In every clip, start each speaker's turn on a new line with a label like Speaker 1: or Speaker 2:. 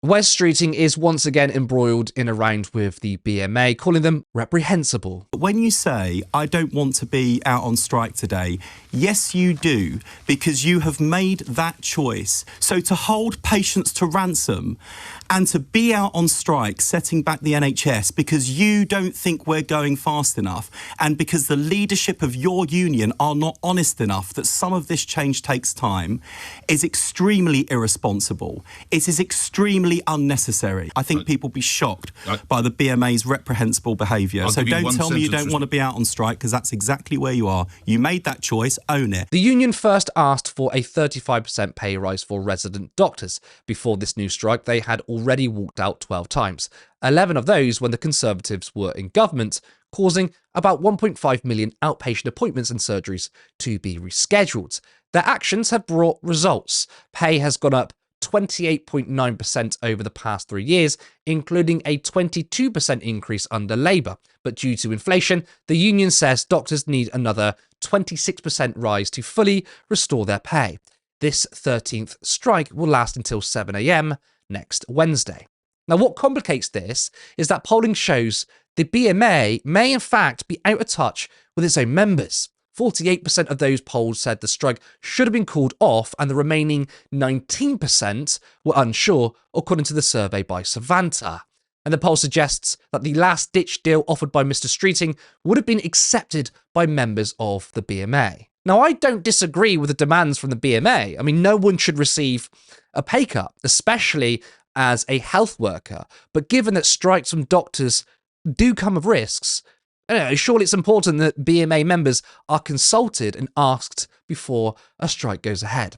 Speaker 1: Wes Streeting is once again embroiled in a round with the BMA, calling them reprehensible.
Speaker 2: When you say, I don't want to be out on strike today, yes, you do, because you have made that choice. So to hold patients to ransom and to be out on strike, setting back the NHS because you don't think we're going fast enough and because the leadership of your union are not honest enough that some of this change takes time, is extremely irresponsible. It is extremely unnecessary. I think people be shocked by the BMA's reprehensible behaviour. So don't tell me you don't want to be out on strike, because that's exactly where you are. You made that choice, own it.
Speaker 1: The union first asked for a 35% pay rise for resident doctors. Before this new strike, they had already walked out 12 times, 11 of those when the Conservatives were in government, causing about 1.5 million outpatient appointments and surgeries to be rescheduled. Their actions have brought results. Pay has gone up 28.9% over the past 3 years, including a 22% increase under Labour. But due to inflation, the union says doctors need another 26% rise to fully restore their pay. This 13th strike will last until 7 a.m. next Wednesday. Now, what complicates this is that polling shows the BMA may in fact be out of touch with its own members. 48% of those polled said the strike should have been called off, and the remaining 19% were unsure, according to the survey by Savanta. And the poll suggests that the last-ditch deal offered by Mr. Streeting would have been accepted by members of the BMA. Now, I don't disagree with the demands from the BMA. I mean, no one should receive a pay cut, especially as a health worker. But given that strikes from doctors do come with risks, surely it's important that BMA members are consulted and asked before a strike goes ahead.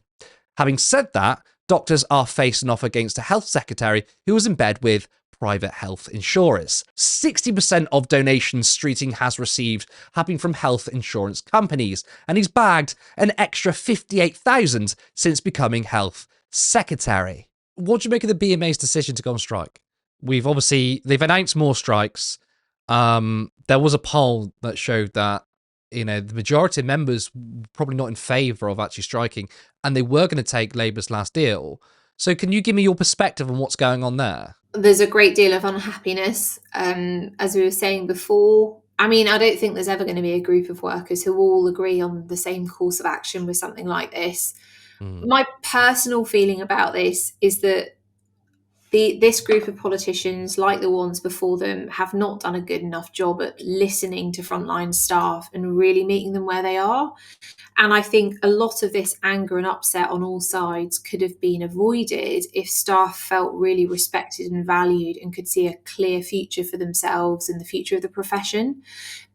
Speaker 1: Having said that, doctors are facing off against a health secretary who was in bed with private health insurers. 60% of donations Streeting has received have been from health insurance companies, and he's bagged an extra $58,000 since becoming health secretary. What do you make of the BMA's decision to go on strike? They've announced more strikes. There was a poll that showed that, the majority of members were probably not in favour of actually striking, and they were going to take Labour's last deal. So can you give me your perspective on what's going on there?
Speaker 3: There's a great deal of unhappiness, as we were saying before. I mean, I don't think there's ever going to be a group of workers who all agree on the same course of action with something like this. My personal feeling about this is that this group of politicians, like the ones before them, have not done a good enough job at listening to frontline staff and really meeting them where they are. And I think a lot of this anger and upset on all sides could have been avoided if staff felt really respected and valued and could see a clear future for themselves and the future of the profession.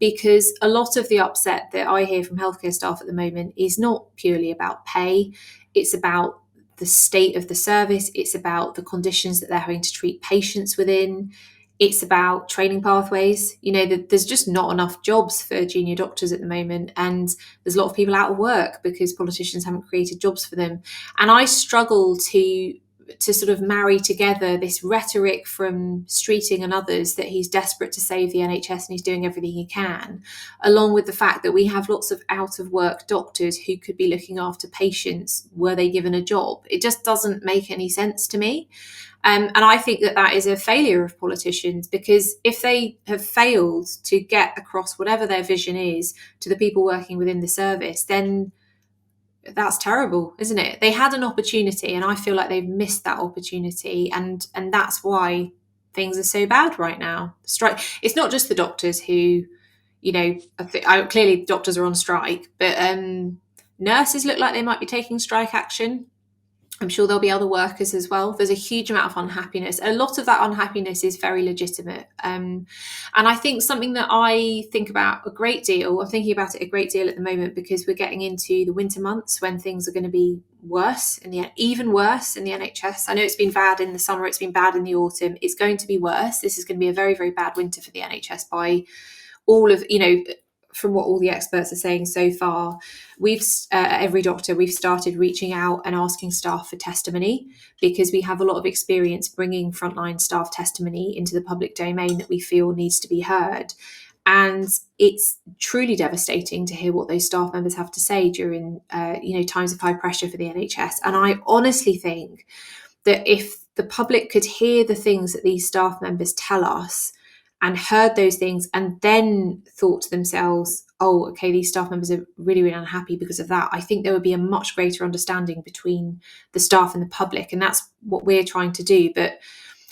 Speaker 3: Because a lot of the upset that I hear from healthcare staff at the moment is not purely about pay. It's about the state of the service. It's about the conditions that they're having to treat patients within. It's about training pathways. There's just not enough jobs for junior doctors at the moment, and there's a lot of people out of work because politicians haven't created jobs for them. And I struggle to sort of marry together this rhetoric from Streeting and others that he's desperate to save the NHS and he's doing everything he can, along with the fact that we have lots of out of work doctors who could be looking after patients were they given a job. It just doesn't make any sense to me. And I think that is a failure of politicians, because if they have failed to get across whatever their vision is to the people working within the service, then that's terrible, isn't it? They had an opportunity, and I feel like they've missed that opportunity, and that's why things are so bad right now. Strike. It's not just the doctors who, clearly doctors are on strike, but nurses look like they might be taking strike action. I'm sure there'll be other workers as well. There's a huge amount of unhappiness. A lot of that unhappiness is very legitimate. And I think something that I think about a great deal, I'm thinking about it a great deal at the moment, because we're getting into the winter months when things are going to be even worse in the NHS. I know it's been bad in the summer, it's been bad in the autumn. It's going to be worse. This is going to be a very, very bad winter for the NHS by all of, from what all the experts are saying so far. Every doctor, we've started reaching out and asking staff for testimony, because we have a lot of experience bringing frontline staff testimony into the public domain that we feel needs to be heard. And it's truly devastating to hear what those staff members have to say during, times of high pressure for the NHS. And I honestly think that if the public could hear the things that these staff members tell us and heard those things and then thought to themselves, oh, okay, these staff members are really, really unhappy because of that, I think there would be a much greater understanding between the staff and the public. And that's what we're trying to do. But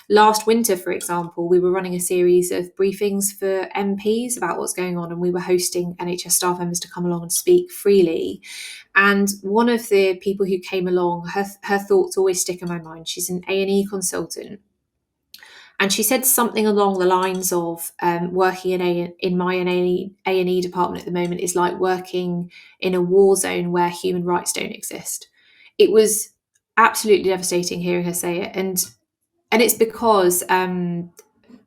Speaker 3: last winter, for example, we were running a series of briefings for MPs about what's going on, and we were hosting NHS staff members to come along and speak freely. And one of the people who came along, her thoughts always stick in my mind. She's an A&E consultant. And she said something along the lines of working in my A&E department at the moment is like working in a war zone where human rights don't exist. It was absolutely devastating hearing her say it. And it's because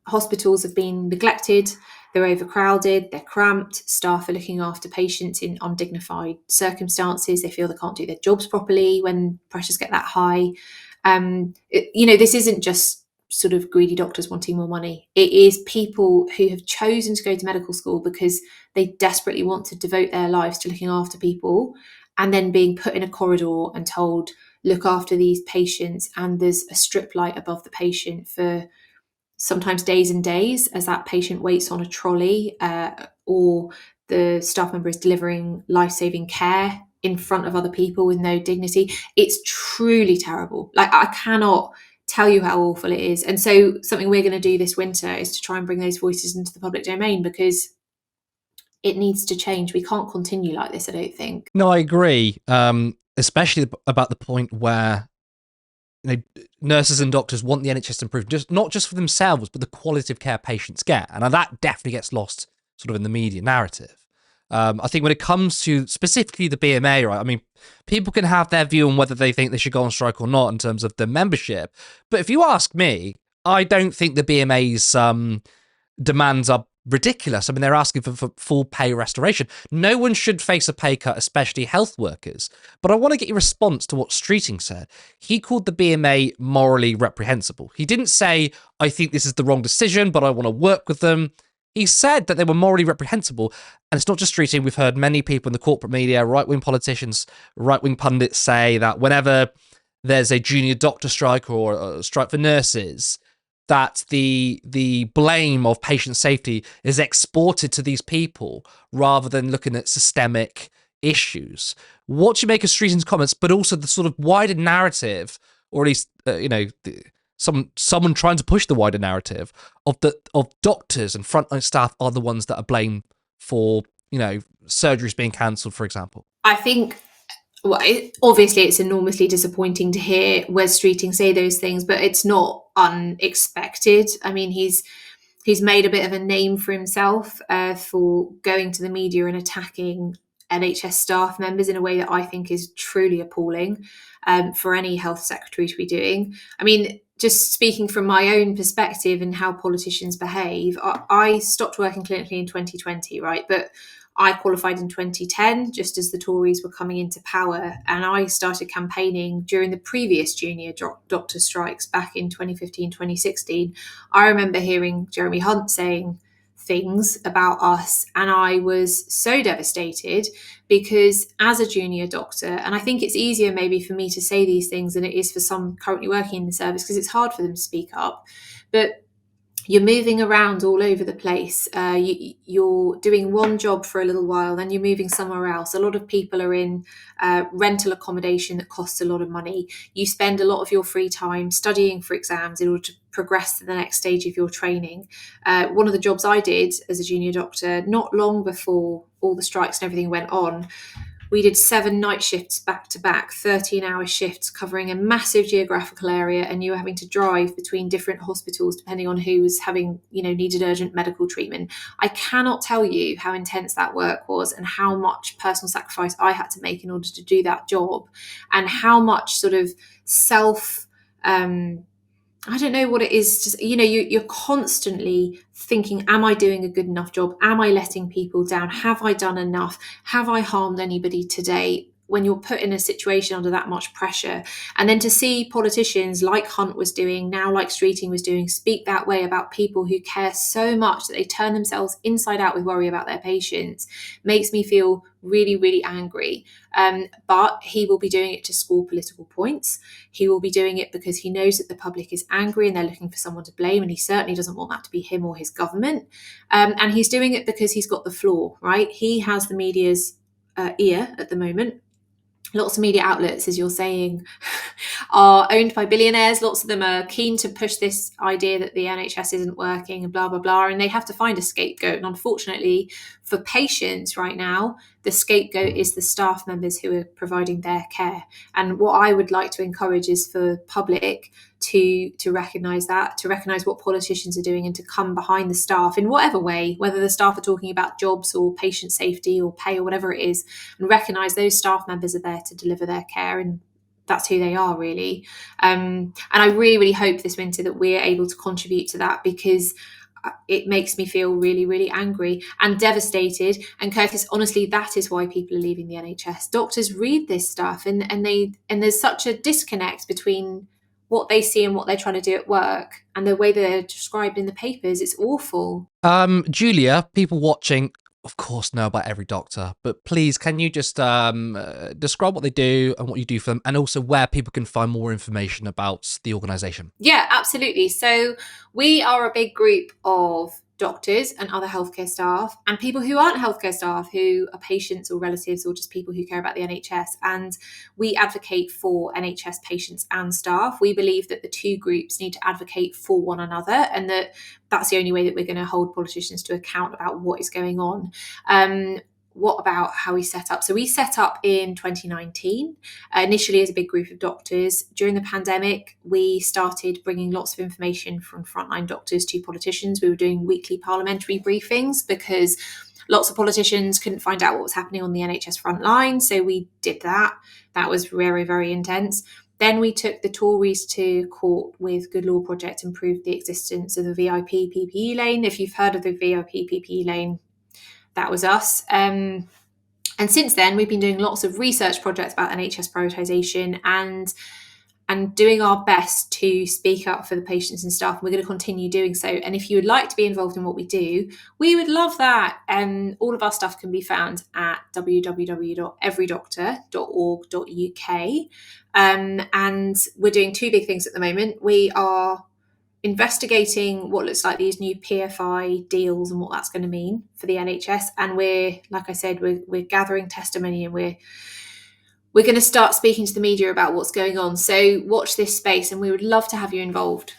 Speaker 3: hospitals have been neglected, they're overcrowded, they're cramped, staff are looking after patients in undignified circumstances, they feel they can't do their jobs properly when pressures get that high. This isn't just sort of greedy doctors wanting more money. It is people who have chosen to go to medical school because they desperately want to devote their lives to looking after people, and then being put in a corridor and told, look after these patients, and there's a strip light above the patient for sometimes days and days as that patient waits on a trolley, or the staff member is delivering life-saving care in front of other people with no dignity. It's truly terrible. Like, I cannot tell you how awful it is. And so something we're going to do this winter is to try and bring those voices into the public domain, because it needs to change. We can't continue like this, I don't think.
Speaker 1: No, I agree. Especially about the point where nurses and doctors want the NHS to improve, not just for themselves, but the quality of care patients get. And that definitely gets lost sort of in the media narrative. I think when it comes to specifically the BMA, right, I mean, people can have their view on whether they think they should go on strike or not in terms of the membership. But if you ask me, I don't think the BMA's demands are ridiculous. I mean, they're asking for full pay restoration. No one should face a pay cut, especially health workers. But I want to get your response to what Streeting said. He called the BMA morally reprehensible. He didn't say, I think this is the wrong decision, but I want to work with them. He said that they were morally reprehensible. And it's not just Streeting. We've heard many people in the corporate media, right-wing politicians, right-wing pundits say that whenever there's a junior doctor strike or a strike for nurses, that the blame of patient safety is exported to these people rather than looking at systemic issues. What do you make of Streeting's comments, but also the sort of wider narrative, or at least someone trying to push the wider narrative of doctors and frontline staff are the ones that are blamed for surgeries being cancelled, for example?
Speaker 3: I think, well, obviously it's enormously disappointing to hear Wes Streeting say those things, but it's not unexpected. I mean, he's made a bit of a name for himself for going to the media and attacking NHS staff members in a way that I think is truly appalling for any health secretary to be doing. I mean, just speaking from my own perspective and how politicians behave, I stopped working clinically in 2020, right? But I qualified in 2010, just as the Tories were coming into power, and I started campaigning during the previous junior doctor strikes back in 2015, 2016. I remember hearing Jeremy Hunt saying things about us, and I was so devastated because as a junior doctor, and I think it's easier maybe for me to say these things than it is for some currently working in the service because it's hard for them to speak up, but you're moving around all over the place. You're doing one job for a little while, then you're moving somewhere else. A lot of people are in rental accommodation that costs a lot of money. You spend a lot of your free time studying for exams in order to progress to the next stage of your training. One of the jobs I did as a junior doctor, not long before all the strikes and everything went on, we did 7 night shifts back to back, 13-hour shifts covering a massive geographical area, and you were having to drive between different hospitals depending on who was having, needed urgent medical treatment. I cannot tell you how intense that work was and how much personal sacrifice I had to make in order to do that job, and how much sort of I don't know what it is. Just, you're constantly thinking, am I doing a good enough job? Am I letting people down? Have I done enough? Have I harmed anybody today? when you're put in a situation under that much pressure. And then to see politicians like Hunt was doing, now like Streeting was doing, speak that way about people who care so much that they turn themselves inside out with worry about their patients, makes me feel really, really angry. But he will be doing it to score political points. He will be doing it because he knows that the public is angry and they're looking for someone to blame, and he certainly doesn't want that to be him or his government. And he's doing it because he's got the floor, right? He has the media's ear at the moment. Lots of media outlets, as you're saying, are owned by billionaires. Lots of them are keen to push this idea that the NHS isn't working and blah, blah, blah. And they have to find a scapegoat. And unfortunately, for patients right now, the scapegoat is the staff members who are providing their care. And what I would like to encourage is for public to recognise that, to recognise what politicians are doing, and to come behind the staff in whatever way, whether the staff are talking about jobs or patient safety or pay or whatever it is, and recognise those staff members are there to deliver their care, and that's who they are, really. And I really, really hope this winter that we're able to contribute to that, because it makes me feel really, really angry and devastated. And Curtis, honestly, that is why people are leaving the NHS. Doctors read this stuff, and there's such a disconnect between what they see and what they're trying to do at work and the way they're described in the papers. It's awful.
Speaker 1: Julia, people watching, of course, know about every doctor, but please, can you just describe what they do and what you do for them, and also where people can find more information about the organisation?
Speaker 3: Yeah, absolutely. So we are a big group of doctors and other healthcare staff and people who aren't healthcare staff, who are patients or relatives or just people who care about the NHS. And we advocate for NHS patients and staff. We believe that the two groups need to advocate for one another, and that's the only way that we're going to hold politicians to account about what is going on. What about how we set up? So we set up in 2019, initially as a big group of doctors. During the pandemic, we started bringing lots of information from frontline doctors to politicians. We were doing weekly parliamentary briefings because lots of politicians couldn't find out what was happening on the NHS frontline. So we did that. That was very, very intense. Then we took the Tories to court with Good Law Project and proved the existence of the VIP PPE lane. If you've heard of the VIP PPE lane, that was us. And since then, we've been doing lots of research projects about NHS prioritisation and doing our best to speak up for the patients and staff. We're going to continue doing so. And if you would like to be involved in what we do, we would love that. All of our stuff can be found at www.everydoctor.org.uk. And we're doing two big things at the moment. We are investigating what looks like these new PFI deals and what that's going to mean for the NHS. And we're, like I said, we're gathering testimony, and we're going to start speaking to the media about what's going on. So watch this space, and we would love to have you involved.